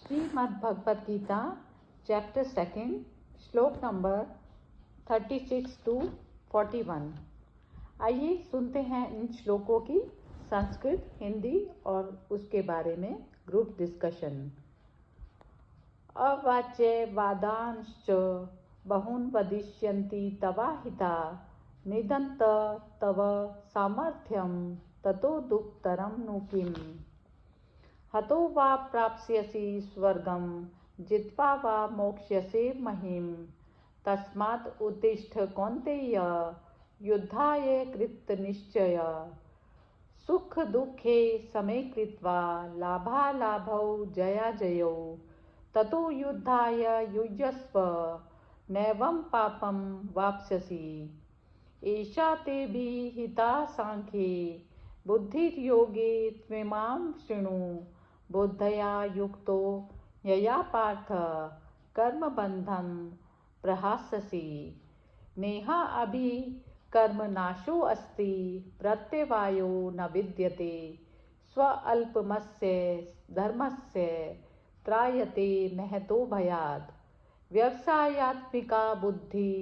Shrimad Bhagavad Gita chapter 2 श्लोक number 36 to 41। आइए सुनते हैं इन श्लोकों की संस्कृत, हिंदी और उसके बारे में ग्रुप डिस्कशन। अवाच्य वादांश्च बहून् वदिष्यन्ति तवाहिता निदन्त तव सामर्थ्यं ततो दुःखतरं नु किम्। हतो वा प्राप्स्यसि स्वर्गं जित्वा वा मोक्ष्यसे महीम्। तस्मात् उत्तिष्ठ कौन्तेय युद्धाय कृतनिश्चय। सुख दुःखे समे कृत्वा लाभालाभौ जयाजयौ। ततो युद्धाय युज्यस्व नैवं पापं वाप्स्यसि। एषा ते विहिता सांख्ये बुद्धिर्योगे त्विमां शृणु। बुद्धया युक्तो यया पार्थ कर्मबन्धं प्रहास्यसि। नेहा अभि कर्मनाशो अस्ति प्रत्यवायो न विद्यते। स्वल्पमस्य धर्मस्य त्रायते महतो भयात्। व्यवसायात्मिका बुद्धि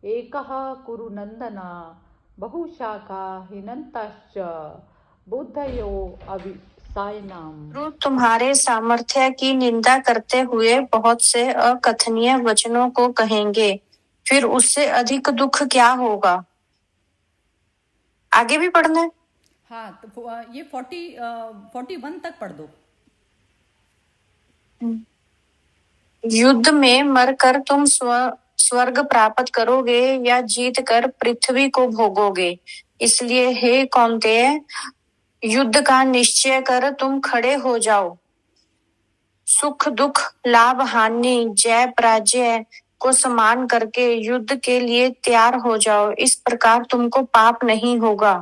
एकः कुरु नन्दन। बहुशाखा हिनन्तश्च बुद्धयो तुम्हारे सामर्थ्य की निंदा करते हुए बहुत से अकथनीय वचनों को कहेंगे, फिर उससे अधिक दुख क्या होगा। आगे भी पढ़ना है। हाँ, तो ये 41 तक पढ़ दो। युद्ध में मरकर तुम स्वर्ग प्राप्त करोगे या जीत कर पृथ्वी को भोगोगे। इसलिए हे कौन्तेय, युद्ध का निश्चय कर तुम खड़े हो जाओ। सुख दुख लाभ हानि जय पराजय को समान करके युद्ध के लिए तैयार हो जाओ। इस प्रकार तुमको पाप नहीं होगा।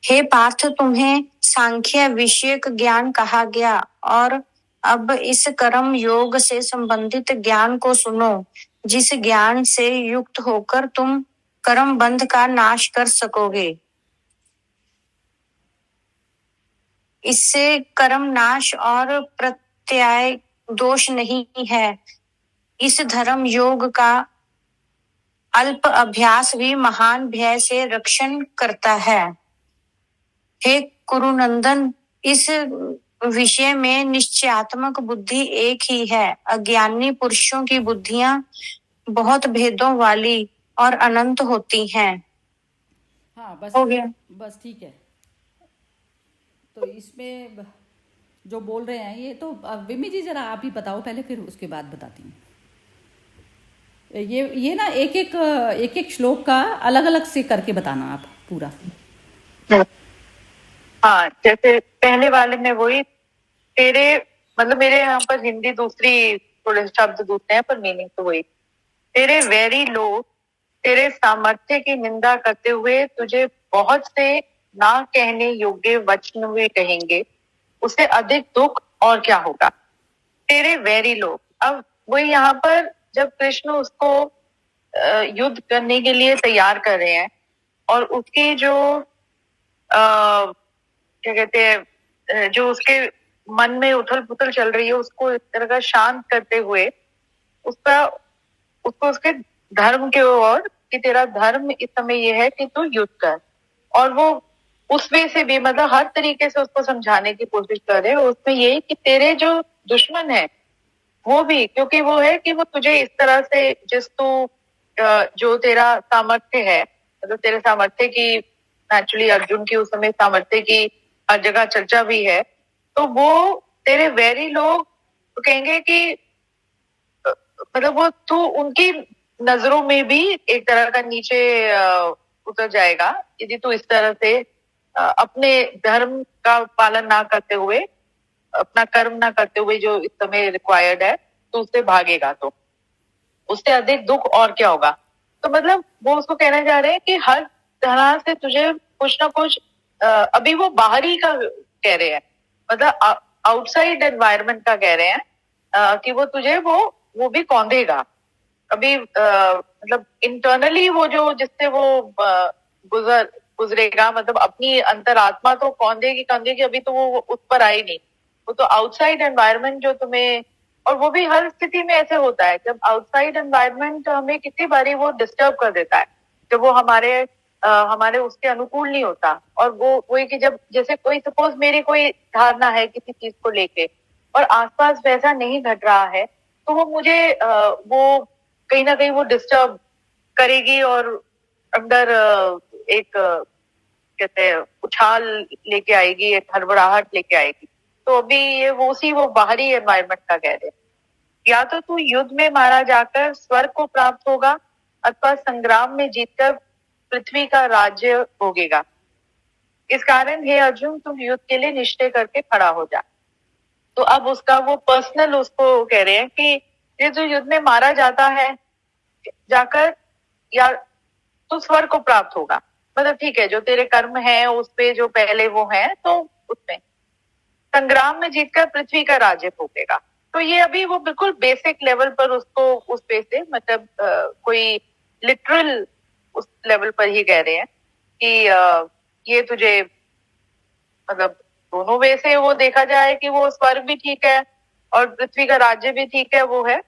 हे पार्थ, तुम्हें सांख्य विषयक ज्ञान कहा गया और अब इस कर्म योग से संबंधित ज्ञान को सुनो, जिस ज्ञान से युक्त होकर तुम कर्म बंध का नाश कर सकोगे। इससे कर्म नाश और प्रत्यय दोष नहीं है। इस धर्म योग का अल्प अभ्यास भी महान भय से रक्षण करता है। हे कुरुनंदन, इस विषय में निश्चयात्मक बुद्धि एक ही है। अज्ञानी पुरुषों की बुद्धियां बहुत भेदों वाली और अनंत होती हैं। हाँ, बस हो गया। बस ठीक है। तो इसमें जो बोल रहे हैं ये तो विमी जी जरा आप ही बताओ पहले, फिर उसके बाद बताती हूँ। ये ना एक एक श्लोक का अलग अलग से करके बताना आप पूरा। हाँ, जैसे पहले वाले में वही तेरे, मतलब मेरे यहाँ पर हिंदी दूसरी, थोड़े शब्द दूसरे हैं पर मीनिंग तो वही। तेरे वैरी लोग तेरे सामर्थ्य की निंदा करते हुए तुझे बहुत से ना कहने योग्य वचन भी कहेंगे, उससे अधिक दुख और क्या होगा। तेरे वैरी लोग, अब वही यहाँ पर जब कृष्ण उसको युद्ध करने के लिए तैयार कर रहे हैं और उसकी जो क्या कहते हैं, जो उसके मन में उथल पुथल चल रही है, उसको इस तरह का शांत करते हुए उसको उसके धर्म के ओर, कि तेरा धर्म इस समय ये है कि तू युद्ध कर, और वो उस वे से भी मतलब हर तरीके से उसको समझाने की कोशिश कर रहे हैं। उसमें ये कि तेरे जो दुश्मन है वो भी, क्योंकि वो है कि वो तुझे इस तरह से जो तेरा सामर्थ्य है, मतलब तेरे सामर्थ्य की, नेचुरली अर्जुन की उस समय सामर्थ्य की हर जगह चर्चा भी है, तो वो तेरे वैरी लोग तो कहेंगे कि मतलब वो तू उनकी नजरों में भी एक तरह का नीचे उतर जाएगा यदि तू इस तरह से अपने धर्म का पालन ना करते हुए, अपना कर्म ना करते हुए जो इस समय रिक्वायर्ड है, तो उससे भागेगा तो उससे अधिक दुख और क्या होगा। तो मतलब वो उसको कहना चाह रहे हैं कि हर तरह से तुझे कुछ ना कुछ, अभी वो बाहरी का कह रहे हैं, मतलब आउटसाइड एनवायरनमेंट का कह रहे हैं कि वो तुझे वो भी कौंधेगा। अभी मतलब इंटरनली वो जो जिससे वो गुजरेगा, मतलब अपनी अंतरात्मा तो कौन देगी, अभी तो वो उस पर आई नहीं। वो तो आउटसाइड एनवायरनमेंट जो तुम्हें, और वो भी हर स्थिति में ऐसे होता है, जब आउटसाइड एनवायरनमेंट हमें कितनी बारी वो डिस्टर्ब कर देता है, जब वो हमारे उसके अनुकूल नहीं होता। और वो वही कि जब जैसे कोई सपोज मेरी कोई धारणा है किसी चीज को लेके और आसपास वैसा नहीं घट रहा है, तो वो मुझे वो कहीं ना कहीं वो डिस्टर्ब करेगी और अंदर एक कहते हैं उछाल लेके आएगी, एक हड़बड़ाहट लेके आएगी। तो अभी ये वो बाहरी एनवायरनमेंट का कह रहे हैं। या तो तू युद्ध में मारा जाकर स्वर्ग को प्राप्त होगा अथवा संग्राम में जीतकर पृथ्वी का राज्य भोगेगा। इस कारण हे अर्जुन, तुम युद्ध के लिए निश्चय करके खड़ा हो जा। तो अब उसका वो पर्सनल उसको कह रहे हैं कि ये जो युद्ध में मारा जाता है जाकर, या तो स्वर्ग को प्राप्त होगा, मतलब ठीक है जो तेरे कर्म है उस पे जो पहले वो है तो उसमें संग्राम में जीतकर पृथ्वी का राज्य भोगेगा। तो ये अभी वो बिल्कुल बेसिक लेवल पर उसको उस पे से मतलब कोई लिटरल उस लेवल पर ही कह रहे हैं कि ये तुझे मतलब दोनों वे से वो देखा जाए कि वो स्वर्ग भी ठीक है और पृथ्वी का राज्य भी ठीक है वो है,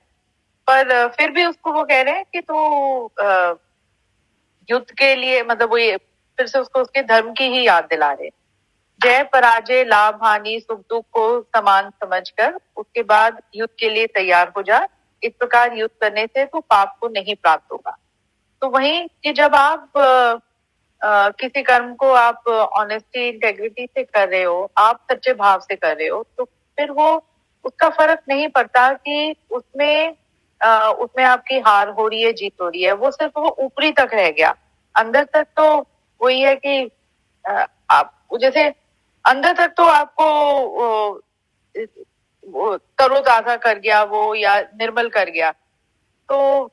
पर फिर भी उसको वो कह रहे हैं कि तू युद्ध के लिए मतलब वो ये फिर से उसको उसके धर्म की ही याद दिला रहे हैं। जय पराजय लाभ हानि सुख दुख को समान समझकर उसके बाद युद्ध के लिए तैयार हो जा। इस प्रकार युद्ध करने से तो पाप को नहीं प्राप्त होगा। तो वही कि जब आप किसी कर्म को आप ऑनेस्टी इंटेग्रिटी से कर रहे हो, आप सच्चे भाव से कर रहे हो, तो फिर वो उसका फर्क नहीं पड़ता कि उसमें आपकी हार हो रही है जीत हो रही है, वो सिर्फ वो ऊपरी तक रह गया। अंदर तक तो वही है कि आप जैसे अंदर तक तो आपको वो तरोताजा कर गया वो या निर्मल कर गया, तो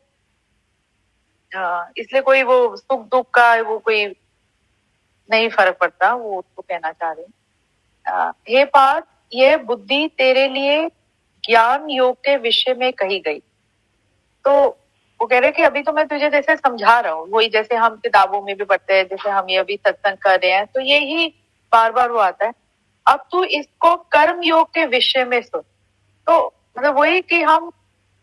इसलिए कोई वो सुख दुख का वो कोई नहीं फर्क पड़ता, वो उसको कहना चाह रहे हैं। हे पार्थ, यह बुद्धि तेरे लिए ज्ञान योग के विषय में कही गई। तो वो कह रहे कि अभी तो मैं तुझे जैसे समझा रहा हूँ, वही जैसे हम किताबों में भी पढ़ते हैं, जैसे हम ये अभी सत्संग कर रहे हैं, तो ये ही बार बार वो आता है। अब तू इसको कर्म योग के विषय में सुन। तो मतलब वही कि हम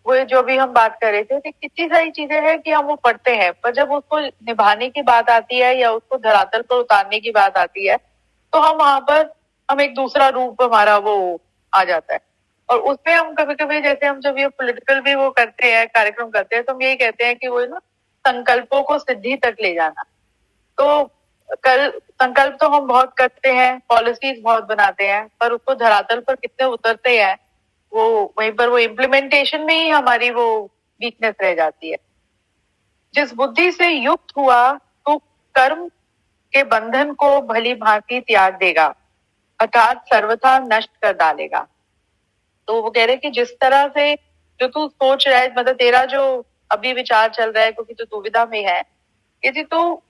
वो जो भी हम बात कर रहे थे कि कितनी सारी चीजें हैं कि हम वो पढ़ते हैं, पर जब उसको निभाने की बात आती है या उसको धरातल पर उतारने की बात आती है, तो हम वहां पर हम एक दूसरा रूप हमारा वो आ जाता है। और उसमें हम कभी कभी जैसे हम जब ये पॉलिटिकल भी वो करते हैं, कार्यक्रम करते हैं, तो हम यही कहते हैं कि वो ना संकल्पों को सिद्धि तक ले जाना। तो कल संकल्प तो हम बहुत करते हैं, पॉलिसीज बहुत बनाते हैं, पर उसको धरातल पर कितने उतरते हैं वो वहीं पर वो इम्प्लीमेंटेशन में ही हमारी वो वीकनेस रह जाती है। जिस बुद्धि से युक्त हुआ तो कर्म के बंधन को भली भांति त्याग देगा अर्थात सर्वथा नष्ट कर डालेगा। तो वो कह रहे कि जिस तरह से जो तू सोच रहा है, मतलब तेरा जो अभी विचार चल रहा है क्योंकि तू दुविधा में है, यदि तू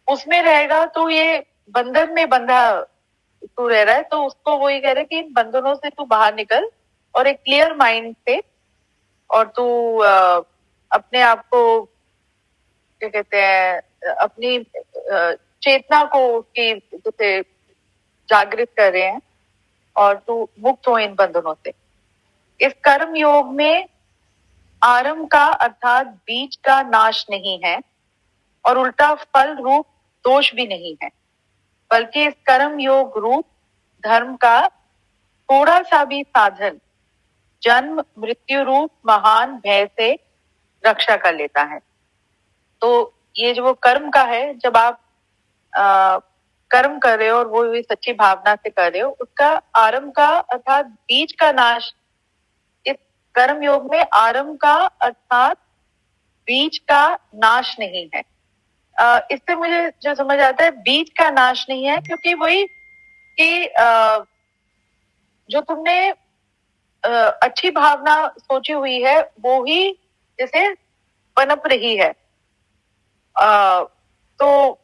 उसमें रहेगा तो ये बंधन में बंधा तू रह रहा है, तो उसको वही कह रहे कि इन बंधनों से तू बाहर निकल और एक क्लियर माइंड से, और तू अपने आप को क्या कहते हैं अपनी चेतना को की जैसे जागृत कर रहे हैं और तू मुक्त हो इन बंधनों से। इस कर्म योग में आरंभ का अर्थात बीज का नाश नहीं है और उल्टा फल रूप दोष भी नहीं है, बल्कि इस कर्म योग रूप धर्म का थोड़ा सा भी साधन जन्म मृत्यु रूप महान भय से रक्षा कर लेता है। तो ये जो वो कर्म का है, जब आप कर्म कर रहे हो और वो भी सच्ची भावना से कर रहे हो, उसका आरंभ का अर्थात बीज का नाश, इस कर्म योग में आरंभ का अर्थात बीज का नाश नहीं है। इससे मुझे जो समझ आता है बीज का नाश नहीं है, क्योंकि वही कि जो तुमने अच्छी भावना सोची हुई है वो ही जैसे पनप रही है, तो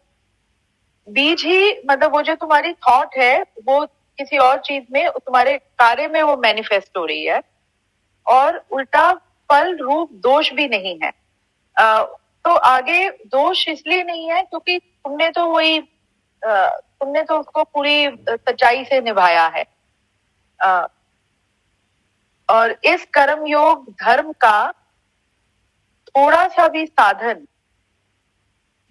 बीज ही मतलब वो जो तुम्हारी थॉट है वो किसी और चीज में तुम्हारे कार्य में वो मैनिफेस्ट हो रही है, और उल्टा फल रूप दोष भी नहीं है। तो आगे दोष इसलिए नहीं है क्योंकि तुमने तो वही तुमने तो उसको पूरी सच्चाई से निभाया है। अ, और इस कर्म योग धर्म का थोड़ा सा भी साधन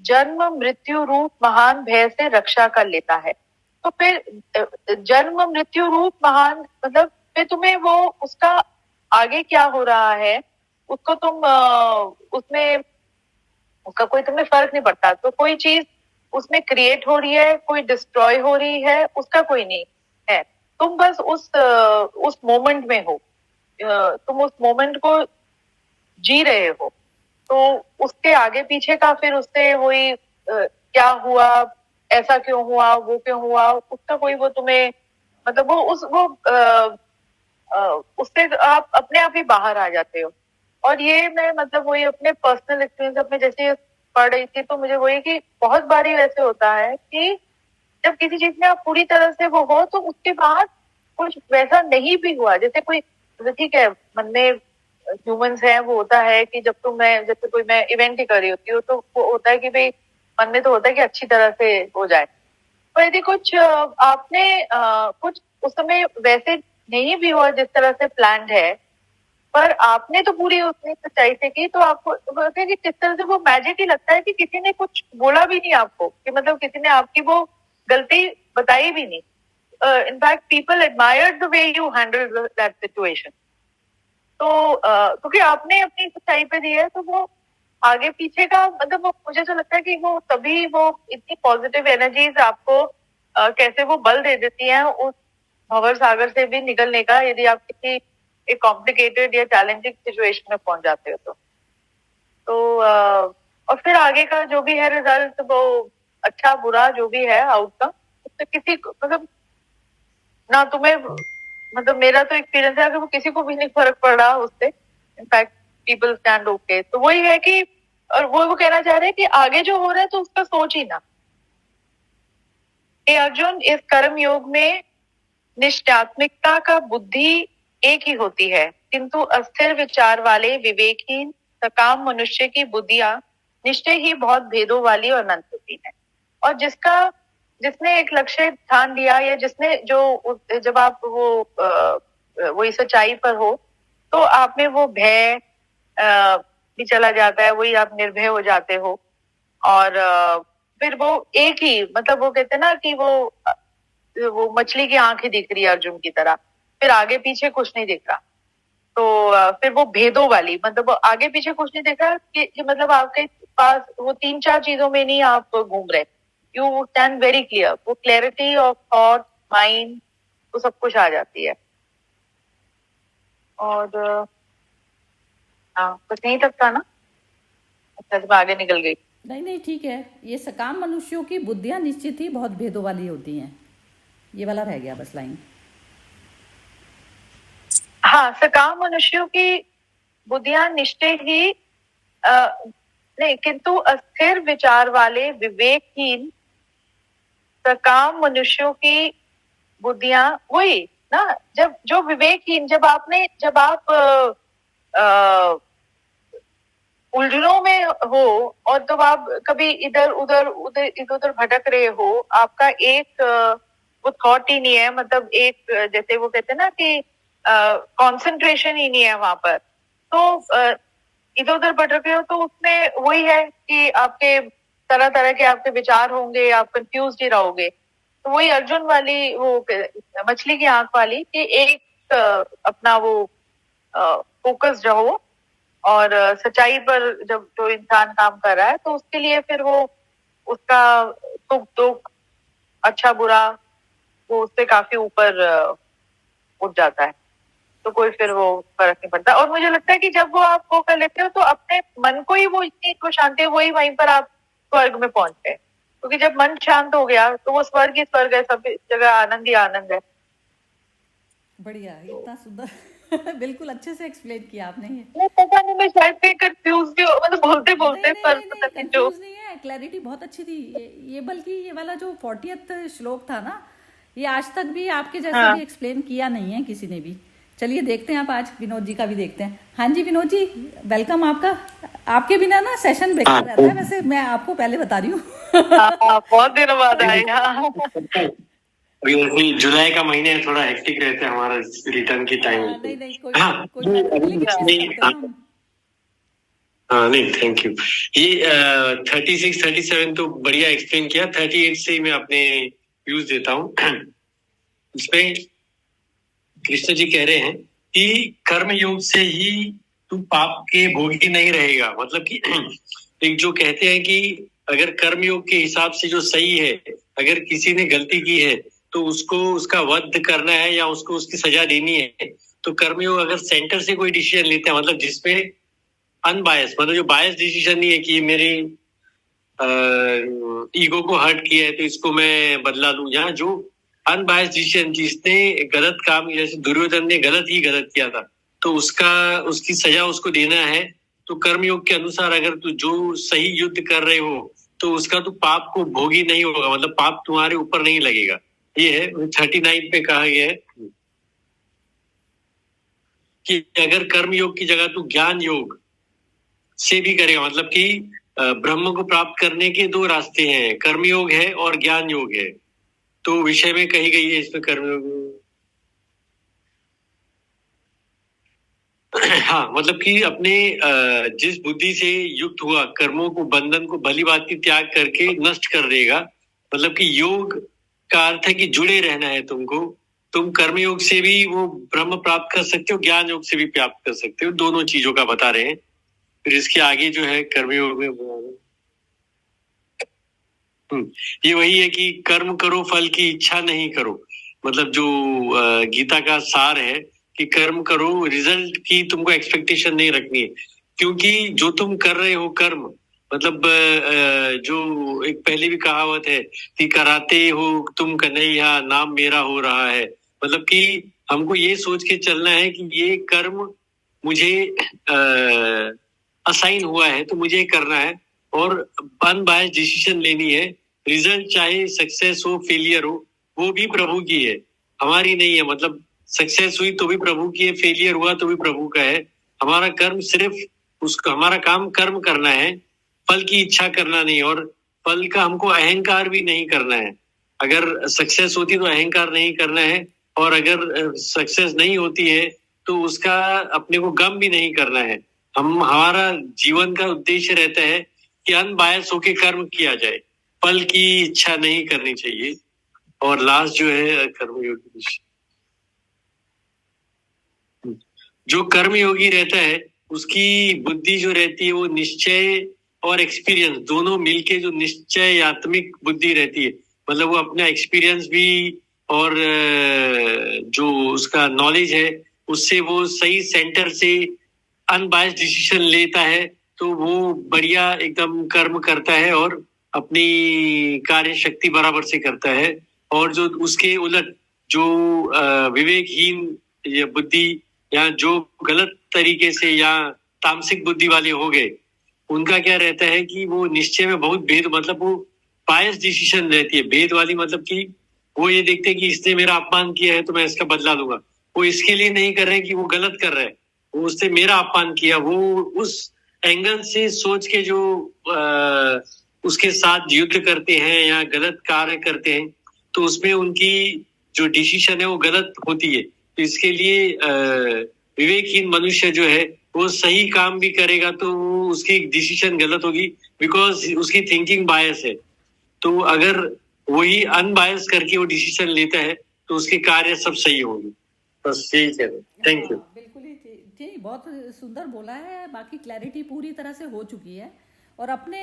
जन्म मृत्यु रूप महान भय से रक्षा कर लेता है। तो फिर जन्म मृत्यु रूप महान मतलब फिर तुम्हें वो उसका आगे क्या हो रहा है उसको तुम उसमें उसका कोई तुम्हें फर्क नहीं पड़ता। तो कोई चीज उसमें क्रिएट हो रही है, कोई डिस्ट्रॉय हो रही है, उसका कोई नहीं है। तुम बस उस मोमेंट में हो, तुम उस मोमेंट को जी रहे हो। तो उसके आगे पीछे का फिर उससे वही क्या हुआ, ऐसा क्यों हुआ, वो क्यों हुआ, उसका कोई वो तुम्हें मतलब उससे आप अपने आप ही बाहर आ जाते हो। और ये मैं मतलब वही अपने पर्सनल एक्सपीरियंस अपने जैसे पढ़ रही थी तो मुझे वही कि बहुत बारी वैसे होता है कि जब किसी चीज में आप पूरी तरह से वो हो तो उसके बाद कुछ वैसा नहीं भी हुआ। जैसे कोई ठीक है मन में ह्यूमंस है वो होता है कि जब तुम मैं जैसे कोई मैं इवेंट ही कर रही होती हूँ तो वो होता है कि भाई मन में तो होता है कि अच्छी तरह से हो जाए। पर यदि कुछ आपने कुछ उस समय वैसे नहीं भी हुआ जिस तरह से प्लान्ड है पर आपने तो पूरी उतनी सच्चाई से की तो आपको बोलते हैं कि किस तरह से वो मैजिक ही लगता है कि किसी ने कुछ बोला भी नहीं आपको कि मतलब किसी ने आपकी वो गलती बताई भी नहीं। In fact people admire the way you handle that situation. तो क्योंकि आपने अपनी सच्चाई पे दी है तो वो आगे पीछे का मतलब वो मुझे तो लगता है कि वो तभी वो इतनी पॉजिटिव एनर्जीज आपको कैसे वो बल दे देती हैं उस भंवर सागर से भी निकलने का यदि आप किसी एक कॉम्प्लिकेटेड या चैलेंजिंग सिचुएशन में पहुंच जाते हो तो और फिर आगे का जो भी है रिजल्ट वो अच्छा बुरा जो भी है आउटकम तो किसी को मतलब ना तुम्हें मतलब मेरा तो एक्सपीरियंस है कि वो किसी को भी नहीं फर्क पड़ रहा उससे। In fact people stand okay. तो वही है कि और वो कहना चाह रहे हैं कि आगे जो हो रहा है तो उसका सोच ही ना। अर्जुन इस कर्म योग में निश्चयात्मिकता का बुद्धि एक ही होती है किंतु अस्थिर विचार वाले विवेकहीन सकाम मनुष्य की बुद्धियां निश्चय ही बहुत भेदों वाली और अनंत होती है। और जिसने एक लक्ष्य ठान लिया या जिसने जो जब आप वही सच्चाई पर हो तो आप में वो भय भी चला जाता है, वही आप निर्भय हो जाते हो। और फिर वो एक ही मतलब वो कहते हैं ना कि वो मछली की आंखें दिख रही है अर्जुन की तरह, फिर आगे पीछे कुछ नहीं दिख रहा। तो फिर वो भेदों वाली मतलब वो आगे पीछे कुछ नहीं दिख रहा कि मतलब आपके पास वो 3-4 चीजों में नहीं आप घूम रहे। यू स्टैंड वेरी क्लियर, वो क्लैरिटी ऑफ थॉट माइंड वो सब कुछ आ जाती है। और हाँ कुछ नहीं तक था ना, अच्छा तो आगे निकल गई। नहीं ठीक है। ये सकाम मनुष्यों की बुद्धियां निश्चित ही बहुत भेदों वाली होती हैं, ये वाला रह गया बस लाइन। हाँ सकाम मनुष्यों की बुद्धियां निश्चय ही नहीं किंतु अस्थिर विचार वाले विवेकहीन सकाम मनुष्यों की बुद्धियां वही ना। जब जो विवेकहीन जब आप उलझनों में हो और जब आप कभी इधर उधर भटक रहे हो, आपका एक वो थॉट ही नहीं है मतलब एक जैसे वो कहते हैं ना कि कंसंट्रेशन ही नहीं है वहां पर। तो इधर उधर भटक रहे हो तो उसमें वही है कि आपके तरह तरह के आपके विचार होंगे, आप कंफ्यूज ही रहोगे। तो वही अर्जुन वाली वो मछली की आंख वाली कि एक अपना वो फोकस रहो और सच्चाई पर जब जो इंसान काम कर रहा है तो उसके लिए फिर वो उसका सुख दुख अच्छा बुरा वो उससे काफी ऊपर उठ जाता है। तो कोई फिर वो फर्क नहीं पड़ता। और मुझे लगता है कि जब वो आप वो कर लेते हो तो अपने मन को ही वो इतनी को शांति है वही वहीं पर आप स्वर्ग में पहुंच गए। क्योंकि जब मन शांत हो गया तो वो स्वर्ग ही स्वर्ग है, सब जगह आनंद ही आनंद है। बढ़िया, इतना सुंदर बिल्कुल अच्छे से एक्सप्लेन किया आपने ये। पता नहीं मैं शायद कहीं कंफ्यूज भी हो मतलब बोलते बोलते पर पता नहीं जो कंफ्यूज नहीं है, क्लैरिटी बहुत अच्छी थी। ये बल्कि ये वाला जो 40th श्लोक था ना, ये आज तक भी आपके जैसे भी एक्सप्लेन किया नहीं है किसी ने भी। चलिए देखते हैं, आप आज विनोद जी का भी देखते हैं। हाँ जी विनोद जी, वेलकम आपका। आपके बिना ना सेशन बेकार रहता है, वैसे मैं आपको पहले बता रही हूँ। बहुत दिनों बाद आए। हाँ अभी जुलाई का महीने है, थोड़ा हेक्टिक रहता है हमारा रिटर्न की टाइम। नहीं नहीं, कोई बात नहीं, लेकिन miss करते हैं हम। हाँ नहीं, थैंक यू। ये 36 37 तो बढ़िया एक्सप्लेन किया। 38 से ही मैं अपने व्यूज देता हूँ। इसमें कृष्ण जी कह रहे हैं कि कर्म योग से ही तू पाप के भोगी नहीं रहेगा। मतलब कि एक जो कहते हैं कि अगर कर्म योग के हिसाब से जो सही है, अगर किसी ने गलती की है तो उसको उसका वध करना है या उसको उसकी सजा देनी है। तो कर्मयोग अगर सेंटर से कोई डिसीजन लेते हैं, मतलब जिसमें अनबायस, मतलब जो बायस डिसीजन नहीं है कि मेरी ईगो को हर्ट किया है तो इसको मैं बदला लूं, यहाँ जो अनबायस डिसीजन, जिसने गलत काम, जैसे दुर्योधन ने गलत किया था तो उसकी सजा उसको देना है। तो कर्मयोग के अनुसार अगर तू जो सही युद्ध कर रहे हो तो उसका तू पाप को भोगी नहीं होगा, मतलब पाप तुम्हारे ऊपर नहीं लगेगा। ये है 39 पे कहा गया है कि अगर कर्म योग की जगह तू ज्ञान योग से भी करेगा, मतलब कि ब्रह्म को प्राप्त करने के दो रास्ते हैं, कर्म योग है और ज्ञान योग है। तो विषय में कही गई है इसमें कर्म योग। हाँ, मतलब कि अपने जिस बुद्धि से युक्त हुआ कर्मों को, बंधन को भली बात की त्याग करके नष्ट कर देगा। मतलब कि योग का अर्थ है कि जुड़े रहना है तुमको। तुम कर्मयोग से भी वो ब्रह्म प्राप्त कर सकते हो, ज्ञान योग से भी प्राप्त कर सकते हो, दोनों चीजों का बता रहे हैं। फिर इसके आगे जो है कर्मयोग में ये वही है कि कर्म करो फल की इच्छा नहीं करो। मतलब जो गीता का सार है कि कर्म करो, रिजल्ट की तुमको एक्सपेक्टेशन नहीं रखनी है, क्योंकि जो तुम कर रहे हो कर्म, मतलब जो एक पहले भी कहावत है कि कराते हो तुम कन्हैया नाम मेरा हो रहा है। मतलब कि हमको ये सोच के चलना है कि ये कर्म मुझे असाइन हुआ है तो मुझे करना है, और अनबायस्ड डिसीजन लेनी है। रिजल्ट चाहे सक्सेस हो फेलियर हो वो भी प्रभु की है, हमारी नहीं है। मतलब सक्सेस हुई तो भी प्रभु की है, फेलियर हुआ तो भी प्रभु का है। हमारा कर्म सिर्फ उसका, हमारा काम कर्म करना है, फल की इच्छा करना नहीं, और फल का हमको अहंकार भी नहीं करना है। अगर सक्सेस होती तो अहंकार नहीं करना है, और अगर सक्सेस नहीं होती है तो उसका अपने को गम भी नहीं करना है। हमारा जीवन का उद्देश्य रहता है कि अनबायस होके कर्म किया जाए, फल की इच्छा नहीं करनी चाहिए। और लास्ट जो है कर्मयोगी, जो कर्मयोगी रहता है उसकी बुद्धि जो रहती है वो निश्चय और एक्सपीरियंस दोनों मिलके जो निश्चयात्मिक बुद्धि रहती है। मतलब वो अपना एक्सपीरियंस भी और जो उसका नॉलेज है उससे वो सही सेंटर से अनबायस्ड डिसीजन लेता है, तो वो बढ़िया एकदम कर्म करता है और अपनी कार्य शक्ति बराबर से करता है। और जो उसके उलट जो विवेकहीन या बुद्धि या जो गलत तरीके से या तामसिक बुद्धि वाले हो गए, उनका क्या रहता है कि वो निश्चय में बहुत भेद, मतलब वो बायस डिसीजन रहती है। भेद वाली मतलब कि वो ये देखते हैं कि इसने मेरा अपमान किया है तो मैं इसका बदला लूंगा। वो इसके लिए नहीं कर रहे हैं कि वो गलत कर रहे हैं, वो उसने मेरा अपमान किया, वो उस एंगल से सोच के जो उसके साथ युद्ध करते हैं या गलत कार्य करते हैं, तो उसमें उनकी जो डिसीजन है वो गलत होती है। तो इसके लिए विवेकहीन मनुष्य जो है वो सही काम भी करेगा तो उसकी डिसीजन गलत होगी, बिकॉज उसकी थिंकिंग बायस है। तो अगर वही अनबायस करके वो डिसीजन लेता है तो उसके कार्य सब सही होंगे। बस यही कह रहे। Thank you. बिल्कुल ही जी, बहुत सुंदर बोला है। बाकी क्लैरिटी पूरी तरह से हो चुकी है, और अपने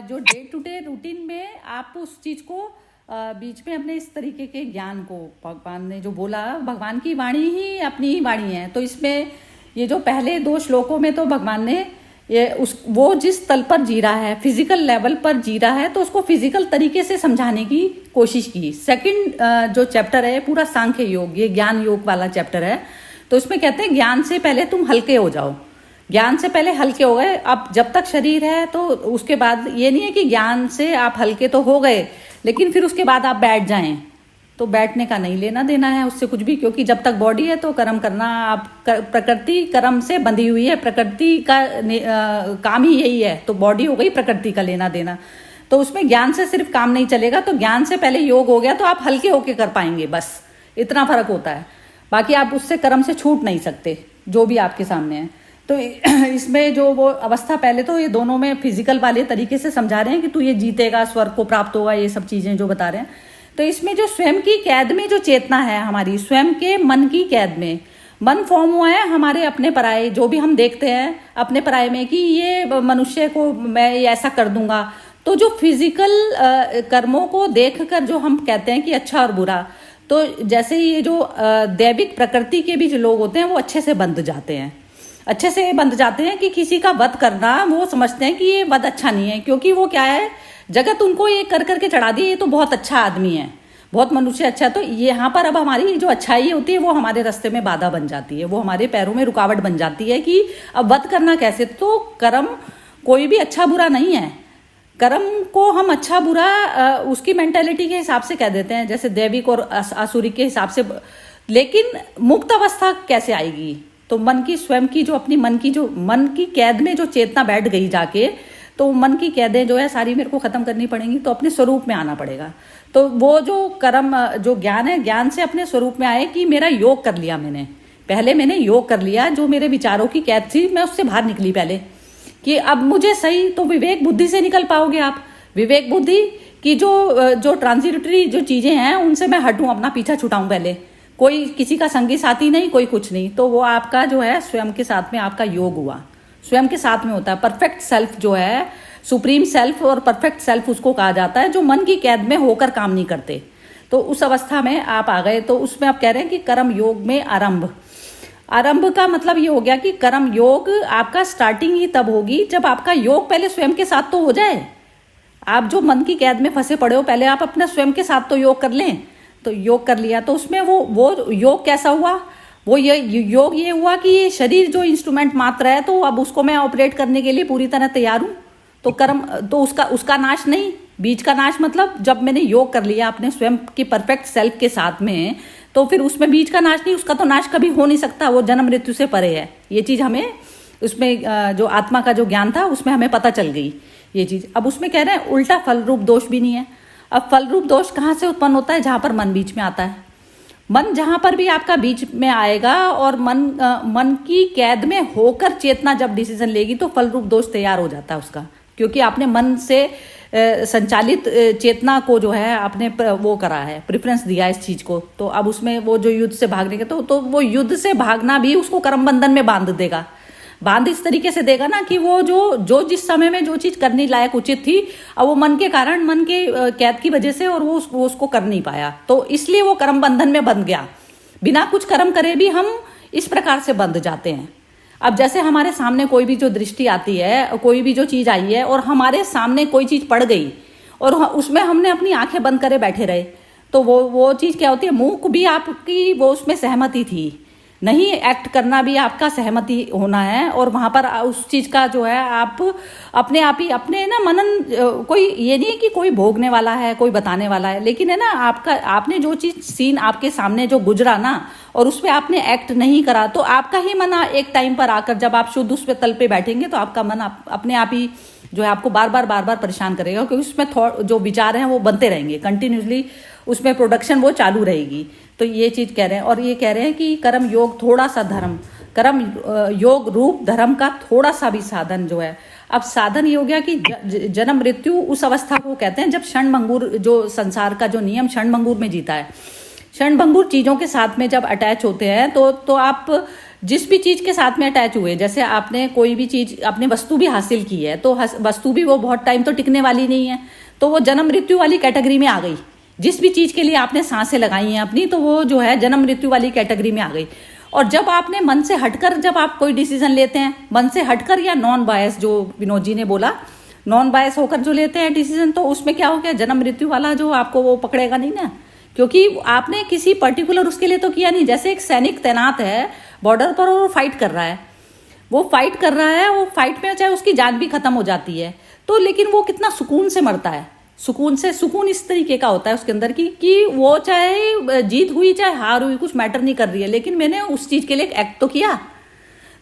जो डे टू डे रूटीन में आप उस चीज़ को बीच में अपने इस तरीके के ज्ञान को, भगवान ने जो बोला, भगवान की वाणी ही अपनी ही वाणी है। तो इसमें ये जो पहले 2 श्लोकों में तो भगवान ने वो जिस तल पर जी रहा है, फिजिकल लेवल पर जी रहा है, तो उसको फिजिकल तरीके से समझाने की कोशिश की। सेकंड जो चैप्टर है पूरा सांख्य योग, ये ज्ञान योग वाला चैप्टर है। तो इसमें कहते हैं ज्ञान से पहले तुम हल्के हो जाओ, ज्ञान से पहले हल्के हो गए। अब जब तक शरीर है तो उसके बाद ये नहीं है कि ज्ञान से आप हल्के तो हो गए लेकिन फिर उसके बाद आप बैठ जाएं, तो बैठने का नहीं लेना देना है उससे कुछ भी, क्योंकि जब तक बॉडी है तो कर्म करना, आप प्रकृति कर्म से बंधी हुई है, प्रकृति का काम ही यही है, तो बॉडी हो गई प्रकृति का लेना देना। तो उसमें ज्ञान से सिर्फ काम नहीं चलेगा, तो ज्ञान से पहले योग हो गया तो आप हल्के होके कर पाएंगे, बस इतना फर्क होता है। बाकी आप उससे कर्म से छूट नहीं सकते जो भी आपके सामने है। तो इसमें जो वो अवस्था, पहले तो ये दोनों में फिजिकल वाले तरीके से समझा रहे हैं कि तू ये जीतेगा, स्वर्ग को प्राप्त होगा, ये सब चीजें जो बता रहे हैं। तो इसमें जो स्वयं की कैद में जो चेतना है हमारी, स्वयं के मन की कैद में, मन फॉर्म हुआ है हमारे अपने पराये, जो भी हम देखते हैं अपने पराये में कि ये मनुष्य को मैं ऐसा कर दूंगा। तो जो फिजिकल कर्मों को देखकर जो हम कहते हैं कि अच्छा और बुरा, तो जैसे ये जो दैविक प्रकृति के भी जो लोग होते हैं वो अच्छे से बंध जाते हैं, अच्छे से बंध जाते हैं कि किसी का वध करना वो समझते हैं कि ये वध अच्छा नहीं है, क्योंकि वो क्या है, जगत उनको ये कर करके चढ़ा दिए, ये तो बहुत अच्छा आदमी है, बहुत मनुष्य अच्छा है। तो यहाँ पर अब हमारी जो अच्छाई होती है वो हमारे रास्ते में बाधा बन जाती है, वो हमारे पैरों में रुकावट बन जाती है कि अब वध करना कैसे। तो कर्म कोई भी अच्छा बुरा नहीं है, कर्म को हम अच्छा बुरा उसकी मेंटेलिटी के हिसाब से कह देते हैं, जैसे दैविक और आसुरिक के हिसाब से। लेकिन मुक्त अवस्था कैसे आएगी, तो मन की स्वयं की जो अपनी मन की कैद में जो चेतना बैठ गई जाके, तो मन की कैदें जो है सारी मेरे को खत्म करनी पड़ेंगी, तो अपने स्वरूप में आना पड़ेगा। तो वो जो कर्म जो ज्ञान है, ज्ञान से अपने स्वरूप में आए कि मेरा योग कर लिया मैंने, पहले मैंने योग कर लिया, जो मेरे विचारों की कैद थी मैं उससे बाहर निकली पहले, कि अब मुझे सही, तो विवेक बुद्धि से निकल पाओगे आप। विवेक बुद्धि की जो ट्रांजिटरी जो चीजें हैं उनसे मैं हटूं, अपना पीछा छुटाऊं पहले, कोई किसी का संगी साथी नहीं, कोई कुछ नहीं। तो वो आपका जो है स्वयं के साथ में आपका योग हुआ, स्वयं के साथ में होता है। परफेक्ट सेल्फ जो है, सुप्रीम सेल्फ और परफेक्ट सेल्फ उसको कहा जाता है, जो मन की कैद में होकर काम नहीं करते। तो उस अवस्था में आप आ गए। तो उसमें आप कह रहे हैं कि कर्म योग में आरंभ का मतलब ये हो गया कि कर्म योग आपका स्टार्टिंग ही तब होगी जब आपका योग पहले स्वयं के साथ तो हो जाए। आप जो मन की कैद में फंसे पड़े हो, पहले आप अपना स्वयं के साथ तो योग कर लें। तो योग कर लिया, तो उसमें वो योग कैसा हुआ, वो ये योग ये हुआ कि ये शरीर जो इंस्ट्रूमेंट मात्र है, तो अब उसको मैं ऑपरेट करने के लिए पूरी तरह तैयार हूं। तो कर्म तो उसका नाश नहीं, बीज का नाश, मतलब जब मैंने योग कर लिया अपने स्वयं की परफेक्ट सेल्फ के साथ में, तो फिर उसमें बीज का नाश नहीं, उसका तो नाश कभी हो नहीं सकता, वो जन्म मृत्यु से परे है। ये चीज हमें उसमें जो आत्मा का जो ज्ञान था उसमें हमें पता चल गई ये चीज। अब उसमें कह रहे हैं उल्टा फल रूप दोष भी नहीं है। अब फल रूप दोष कहाँ से उत्पन्न होता है, जहां पर मन बीच में आता है। मन जहां पर भी आपका बीच में आएगा और मन की कैद में होकर चेतना जब डिसीजन लेगी, तो फल रूप दोष तैयार हो जाता है उसका, क्योंकि आपने मन से संचालित चेतना को जो है आपने वो करा है, प्रेफरेंस दिया है इस चीज को। तो अब उसमें वो जो युद्ध से भागने के, तो वो युद्ध से भागना भी उसको कर्म बंधन में बांध देगा, बांध इस तरीके से देगा ना कि वो जो जिस समय में जो चीज करने लायक उचित थी, अब वो मन के कारण, मन के कैद की वजह से, और वो उसको कर नहीं पाया, तो इसलिए वो कर्म बंधन में बंध गया। बिना कुछ कर्म करे भी हम इस प्रकार से बंध जाते हैं। अब जैसे हमारे सामने कोई भी जो दृष्टि आती है, कोई भी जो चीज आई है, और हमारे सामने कोई चीज पड़ गई और उसमें हमने अपनी आंखें बंद करे बैठे रहे, तो वो चीज क्या होती है, मुंह भी आपकी वो उसमें सहमति थी, नहीं एक्ट करना भी आपका सहमति होना है। और वहां पर उस चीज का जो है आप अपने आप ही अपने ना मनन, कोई ये नहीं है कि कोई भोगने वाला है, कोई बताने वाला है, लेकिन है ना आपने जो चीज सीन आपके सामने जो गुजरा ना, और उस पर आपने एक्ट नहीं करा, तो आपका ही मन एक टाइम पर आकर जब आप शुद्ध उस पर तल पे बैठेंगे, तो आपका मन अपने आप ही जो है आपको बार बार परेशान करेगा, क्योंकि उसमें जो विचार हैं वो बनते रहेंगे कंटिन्यूसली, उसमें प्रोडक्शन वो चालू रहेगी। तो ये चीज कह रहे हैं। और ये कह रहे हैं कि कर्म योग थोड़ा सा धर्म, कर्म योग रूप धर्म का थोड़ा सा भी साधन जो है, अब साधन ये हो गया कि जन्म मृत्यु उस अवस्था को कहते हैं जब क्षणभंगुर, जो संसार का जो नियम क्षणभंगुर में जीता है, क्षणभंगुर चीजों के साथ में जब अटैच होते हैं, तो आप जिस भी चीज के साथ में अटैच हुए, जैसे आपने कोई भी चीज, अपने वस्तु भी हासिल की है, तो वस्तु भी वो बहुत टाइम तो टिकने वाली नहीं है, तो वो जन्म मृत्यु वाली कैटेगरी में आ गई। जिस भी चीज के लिए आपने सांसें लगाई हैं अपनी, तो वो जो है जन्म मृत्यु वाली कैटेगरी में आ गई। और जब आपने मन से हटकर, जब आप कोई डिसीजन लेते हैं मन से हटकर, या नॉन बायस, जो विनोद जी ने बोला, नॉन बायस होकर जो लेते हैं डिसीजन, तो उसमें क्या हो गया, जन्म मृत्यु वाला जो आपको वो पकड़ेगा नहीं ना, क्योंकि आपने किसी पर्टिकुलर उसके लिए तो किया नहीं। जैसे एक सैनिक तैनात है बॉर्डर पर और वो फाइट कर रहा है, वो फाइट में चाहे उसकी जान भी खत्म हो जाती है, तो लेकिन वो कितना सुकून से मरता है, सुकून से, सुकून इस तरीके का होता है उसके अंदर कि वो चाहे जीत हुई चाहे हार हुई कुछ मैटर नहीं कर रही है, लेकिन मैंने उस चीज के लिए एक एक्ट तो किया।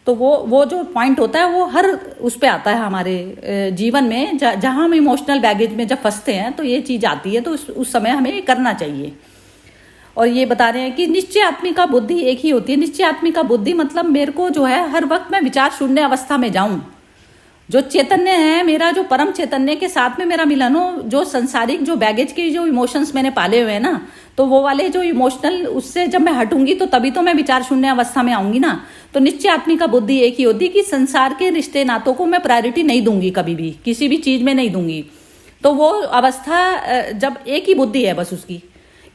तो वो जो पॉइंट होता है वो हर उस पे आता है हमारे जीवन में, जहां हम इमोशनल बैगेज में जब फंसते हैं तो ये चीज आती है, तो उस समय हमें ये करना चाहिए। और ये बता रहे हैं कि निश्चय आत्मिका बुद्धि एक ही होती है। निश्चय आत्मिका बुद्धि मतलब मेरे को जो है हर वक्त मैं विचार शून्य अवस्था में जाऊं, जो चैतन्य है मेरा, जो परम चैतन्य के साथ में मेरा मिलन हो, जो संसारिक जो बैगेज के जो इमोशंस मैंने पाले हुए हैं ना, तो वो वाले जो इमोशनल उससे जब मैं हटूंगी तो तभी तो मैं विचार शून्य अवस्था में आऊंगी ना। तो निश्चय आत्मिका बुद्धि एक ही होती है कि संसार के रिश्ते नातों को मैं प्रायोरिटी नहीं दूंगी, कभी भी किसी भी चीज में नहीं दूंगी। तो वो अवस्था जब एक ही बुद्धि है बस उसकी,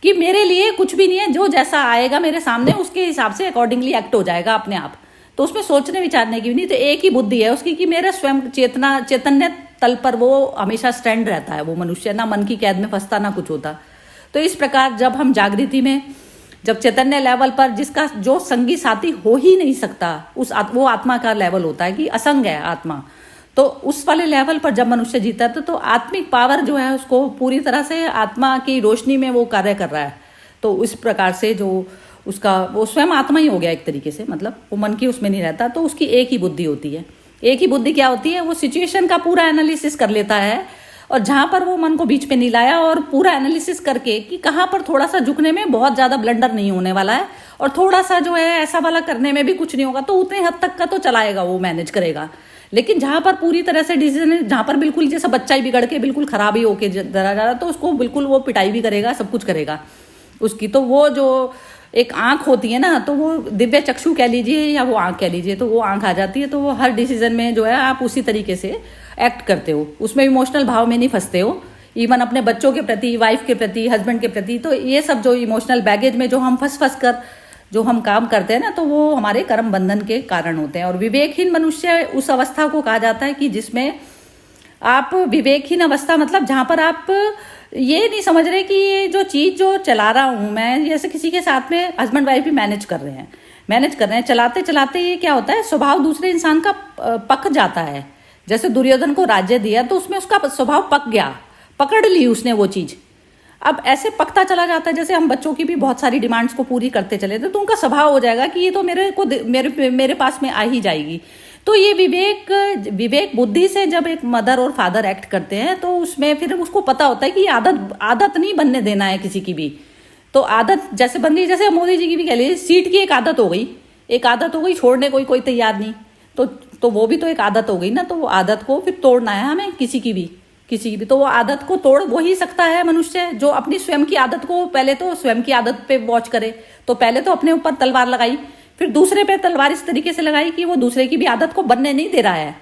कि मेरे लिए कुछ भी नहीं है, जो जैसा आएगा मेरे सामने उसके हिसाब से अकॉर्डिंगली एक्ट हो जाएगा अपने आप, तो उसमें सोचने विचारने की भी नहीं। तो एक ही बुद्धि है उसकी कि मेरा स्वयं चैतन्य तल पर वो हमेशा स्टैंड रहता है, वो मनुष्य ना मन की कैद में फंसता ना कुछ होता। तो इस प्रकार जब हम जागृति में, जब चैतन्य लेवल पर जिसका जो संगी साथी हो ही नहीं सकता, वो आत्मा का लेवल होता है कि असंग है आत्मा, तो उस वाले लेवल पर जब मनुष्य जीता है तो आत्मिक पावर जो है उसको पूरी तरह से आत्मा की रोशनी में वो कार्य कर रहा है। तो इस प्रकार से जो उसका वो स्वयं आत्मा ही हो गया एक तरीके से, मतलब वो मन की उसमें नहीं रहता। तो उसकी एक ही बुद्धि होती है। एक ही बुद्धि क्या होती है, वो सिचुएशन का पूरा एनालिसिस कर लेता है, और जहां पर वो मन को बीच में नहीं लाया और पूरा एनालिसिस करके कि कहाँ पर थोड़ा सा झुकने में बहुत ज्यादा ब्लंडर नहीं होने वाला है, और थोड़ा सा जो है ऐसा वाला करने में भी कुछ नहीं होगा, तो उतने हद तक का तो चलाएगा, वो मैनेज करेगा। लेकिन जहां पर पूरी तरह से डिसीजन, जहां पर बिल्कुल जैसा बच्चा ही बिगड़ के बिल्कुल खराब ही होके डरा जा रहा, तो उसको बिल्कुल वो पिटाई भी करेगा, सब कुछ करेगा उसकी। तो वो जो एक आंख होती है ना, तो वो दिव्य चक्षु कह लीजिए या वो आंख कह लीजिए, तो वो आंख आ जाती है। तो वो हर डिसीजन में जो है आप उसी तरीके से एक्ट करते हो, उसमें इमोशनल भाव में नहीं फंसते हो। इवन अपने बच्चों के प्रति, वाइफ के प्रति, हस्बैंड के प्रति, तो ये सब जो इमोशनल बैगेज में जो हम फंस कर जो हम काम करते हैं ना, तो वो हमारे कर्म बंधन के कारण होते हैं। और विवेकहीन मनुष्य उस अवस्था को कहा जाता है कि जिसमें आप विवेकहीन अवस्था, मतलब जहां पर आप ये नहीं समझ रहे कि ये जो चीज जो चला रहा हूं मैं, जैसे किसी के साथ में हस्बैंड वाइफ भी मैनेज कर रहे हैं, चलाते चलाते ये क्या होता है, स्वभाव दूसरे इंसान का पक जाता है। जैसे दुर्योधन को राज्य दिया तो उसमें उसका स्वभाव पक गया, पकड़ ली उसने वो चीज। अब ऐसे पकता चला जाता है, जैसे हम बच्चों की भी बहुत सारी डिमांड्स को पूरी करते चले तो उनका स्वभाव हो जाएगा कि ये तो मेरे पास में आ ही जाएगी। तो ये विवेक बुद्धि से जब एक मदर और फादर एक्ट करते हैं तो उसमें फिर उसको पता होता है कि आदत नहीं बनने देना है किसी की भी। तो आदत जैसे बन गई, जैसे मोदी जी की भी कह लीजिए, सीट की एक आदत हो गई, छोड़ने कोई तैयार नहीं, तो वो भी तो एक आदत हो गई ना। तो वो आदत को फिर तोड़ना है हमें, किसी की भी। तो वो आदत को तोड़ वो ही सकता है मनुष्य जो अपनी स्वयं की आदत को, पहले तो स्वयं की आदत पे वॉच करे। तो पहले तो अपने ऊपर तलवार लगाई, फिर दूसरे पे तलवार इस तरीके से लगाई कि वो दूसरे की भी आदत को बनने नहीं दे रहा है।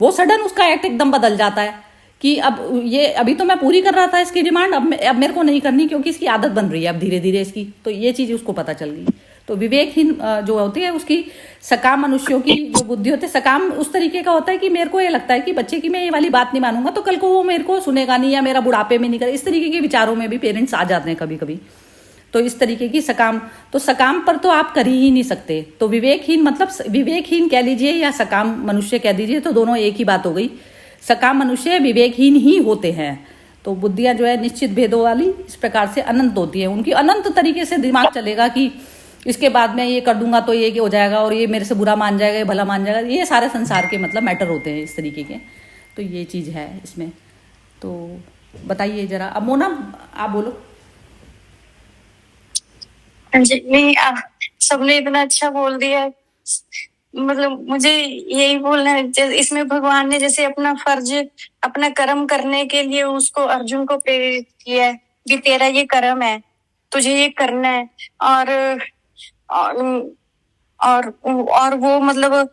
वो सडन उसका एक्ट एकदम बदल जाता है कि अब ये अभी तो मैं पूरी कर रहा था इसकी डिमांड, अब मेरे को नहीं करनी क्योंकि इसकी आदत बन रही है अब धीरे धीरे इसकी। तो ये चीज उसको पता चल गई। तो विवेकहीन जो होती है उसकी, सकाम मनुष्यों की जो बुद्धि होती है, सकाम उस तरीके का होता है कि मेरे को ये लगता है कि बच्चे की मैं ये वाली बात नहीं मानूंगा तो कल को वो मेरे को सुनेगा नहीं, या मेरा बुढ़ापे में नहीं करे, इस तरीके के विचारों में भी पेरेंट्स आ जाते हैं कभी कभी। तो इस तरीके की सकाम, तो सकाम पर तो आप कर ही नहीं सकते। तो विवेकहीन मतलब विवेकहीन कह लीजिए या सकाम मनुष्य कह दीजिए, तो दोनों एक ही बात हो गई। सकाम मनुष्य विवेकहीन ही होते हैं। तो बुद्धियां जो है निश्चित भेदों वाली इस प्रकार से अनंत होती है, उनकी अनंत तरीके से दिमाग चलेगा कि इसके बाद में ये कर दूंगा तो ये हो जाएगा, और ये मेरे से बुरा मान जाएगा, ये भला मान जाएगा। ये सारे संसार के मतलब मैटर होते हैं इस तरीके के। तो ये चीज है इसमें। तो बताइए जरा, अब मोना आप बोलो। नहीं, सबने इतना अच्छा बोल दिया है। मतलब मुझे यही बोलना है, इसमें भगवान ने जैसे अपना फर्ज, अपना कर्म करने के लिए उसको, अर्जुन को प्रेरित किया है कि तेरा ये कर्म है, तुझे ये करना है। और वो मतलब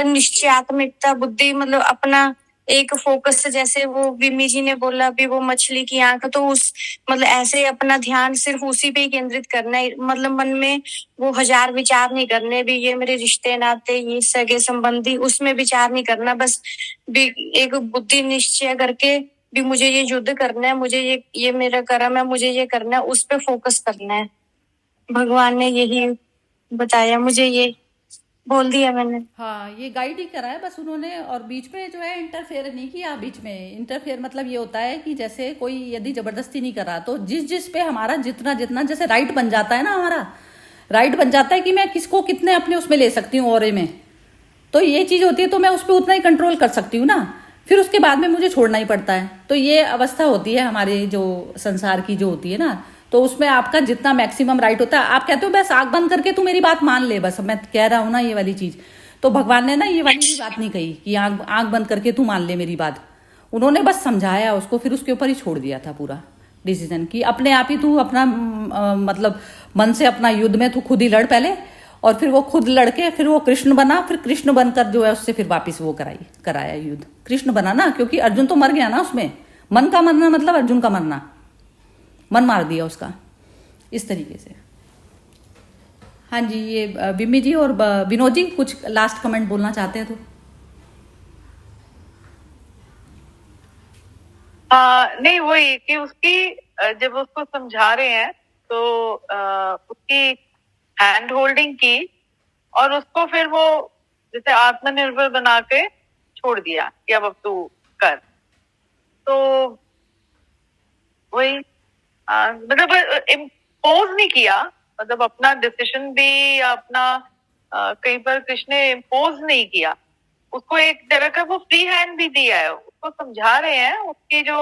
निश्चयात्मिकता बुद्धि, मतलब अपना एक फोकस, जैसे वो विमी जी ने बोला अभी, वो मछली की आंख, तो उस मतलब ऐसे अपना ध्यान सिर्फ उसी पे ही केंद्रित करना है। मतलब मन में वो 1000 विचार नहीं करने, भी ये मेरे रिश्ते नाते, ये सगे संबंधी, उसमें विचार नहीं करना। बस भी एक बुद्धि निश्चय करके भी मुझे ये युद्ध करना है, मुझे ये मेरा कर्म है, मुझे ये करना है, उस पे फोकस करना है। भगवान ने यही बताया मुझे, ये बोल दिया मैंने। हाँ, ये गाइड ही करा है बस उन्होंने, और बीच में जो है इंटरफेयर नहीं किया। बीच में इंटरफेयर मतलब ये होता है कि जैसे कोई यदि जबरदस्ती नहीं कर रहा तो जिस पे हमारा जितना जितना जैसे राइट बन जाता है ना, हमारा राइट बन जाता है कि मैं किसको कितने अपने उसमें ले सकती हूँ ऑरे में, तो ये चीज होती है तो मैं उस पर उतना ही कंट्रोल कर सकती हूँ ना, फिर उसके बाद में मुझे छोड़ना ही पड़ता है। तो ये अवस्था होती है हमारे जो संसार की जो होती है ना, तो उसमें आपका जितना मैक्सिमम राइट होता है, आप कहते हो बस आंख बंद करके तू मेरी बात मान ले, बस मैं कह रहा हूँ ना ये वाली चीज, तो भगवान ने ना ये वाली भी बात नहीं कही कि आंख आंख बंद करके तू मान ले मेरी बात। उन्होंने बस समझाया उसको, फिर उसके ऊपर ही छोड़ दिया था पूरा डिसीजन कि अपने आप ही तू अपना मतलब मन से अपना युद्ध में तू खुद ही लड़ पहले, और फिर वो खुद लड़के फिर वो कृष्ण बना, फिर कृष्ण बनकर जो है उससे फिर वापिस वो कराया युद्ध, कृष्ण बना ना, क्योंकि अर्जुन तो मर गया ना उसमें। मन का मरना मतलब अर्जुन का मरना, मन मार दिया उसका इस तरीके से। हाँ जी, ये बिम्मी जी और विनोद जी कुछ लास्ट कमेंट बोलना चाहते हैं तो। नहीं, वही कि उसकी जब उसको समझा रहे हैं तो उसकी हैंड होल्डिंग की और उसको फिर वो जैसे आत्मनिर्भर बना के छोड़ दिया कि अब तू कर। तो वही मतलब इम्पोज नहीं किया, मतलब अपना डिसीजन भी या अपना कहीं पर कृष्ण ने इम्पोज नहीं किया उसको, एक तरह का वो फ्री हैंड भी दिया है, उसको समझा रहे हैं उसकी जो